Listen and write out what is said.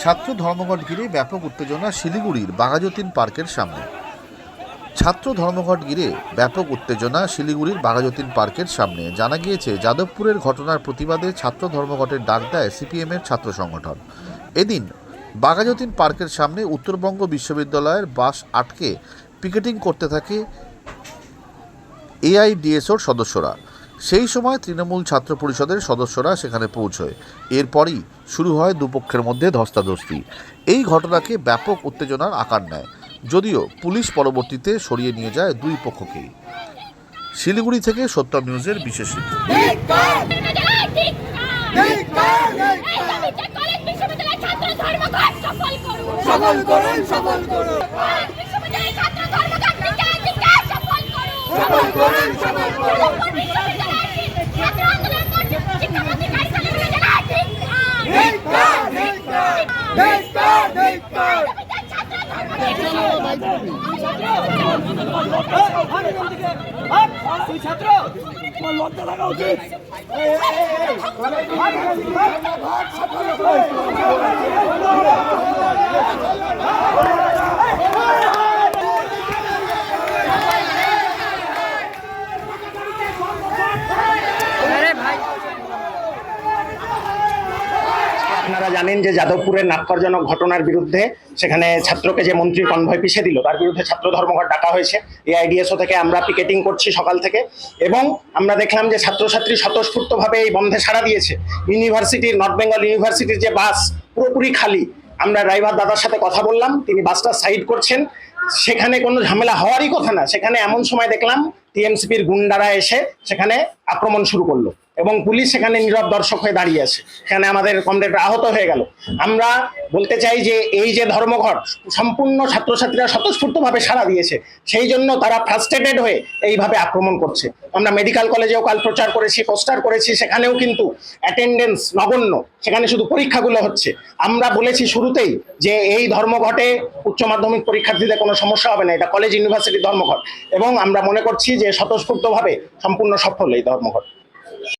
ছাত্র ধর্মঘট ঘিরে ব্যাপক উত্তেজনা শিলিগুড়ির বাঘাযতীন পার্কের সামনে। ছাত্র ধর্মঘট ঘিরে ব্যাপক উত্তেজনা শিলিগুড়ির বাঘাযতীন পার্কের সামনে। জানা গিয়েছে, যাদবপুরের ঘটনার প্রতিবাদে ছাত্র ধর্মঘটের ডাক দেয় সিপিএমের ছাত্র সংগঠন। এদিন বাঘাযতীন পার্কের সামনে উত্তরবঙ্গ বিশ্ববিদ্যালয়ের বাস আটকে পিকেটিং করতে থাকে এআইডিএসওর সদস্যরা। সেই সময় তৃণমূল ছাত্র পরিষদের সদস্যরা সেখানে পৌঁছয়। এরপরই শুরু হয় দুপক্ষের মধ্যে ধস্তাধস্তি। এই ঘটনাকে ব্যাপক উত্তেজনার আকার নেয়, যদিও পুলিশ পরবর্তীতে সরিয়ে নিয়ে যায় দুই পক্ষকেই। শিলিগুড়ি থেকে সত্যম নিউজের বিশেষ রিপোর্ট। ছাত্র লজ্জা থাকা উচিত। আপনারা জানেন যে যাদবপুরের নাক্করজনক ঘটনার বিরুদ্ধে সেখানে ছাত্রকে যে মন্ত্রী কনভয় পিছিয়ে দিল, তার বিরুদ্ধে ছাত্র ধর্মঘট ডাকা হয়েছে। এআইডিএসও থেকে আমরা পিকেটিং করছি সকাল থেকে, এবং আমরা দেখলাম যে ছাত্রছাত্রী স্বতঃস্ফূর্তভাবে এই বন্ধে সাড়া দিয়েছে। ইউনিভার্সিটির, নর্থ বেঙ্গল ইউনিভার্সিটির যে বাস পুরোপুরি খালি। আমরা ড্রাইভার দাদার সাথে কথা বললাম, তিনি বাসটা সাইড করছেন। সেখানে কোনো ঝামেলা হওয়ারই কথা না। সেখানে এমন সময় দেখলাম টিএমসিপির গুন্ডারা এসে সেখানে আক্রমণ শুরু করলো, এবং পুলিশ সেখানে নীরব দর্শক হয়ে দাঁড়িয়ে আছে। সেখানে আমাদের কমরেডরা আহত হয়ে গেল। আমরা বলতে চাই যে এই যে ধর্মঘট, সম্পূর্ণ ছাত্রছাত্রীরা স্বতঃস্ফূর্তভাবে সাড়া দিয়েছে, সেই জন্য তারা ফ্রাস্ট্রেটেড হয়ে এইভাবে আক্রমণ করছে। আমরা মেডিকেল কলেজেও কাল প্রচার করেছি, পোস্টার করেছি, সেখানেও কিন্তু অ্যাটেন্ডেন্স নগণ্য, সেখানে শুধু পরীক্ষাগুলো হচ্ছে। আমরা বলেছি শুরুতেই যে এই ধর্মঘটে উচ্চ মাধ্যমিক পরীক্ষার্থীদের কোনো সমস্যা হবে না, এটা কলেজ ইউনিভার্সিটির ধর্মঘট, এবং আমরা মনে করছি যে স্বতঃস্ফূর্তভাবে সম্পূর্ণ সফল এই ধর্মঘট।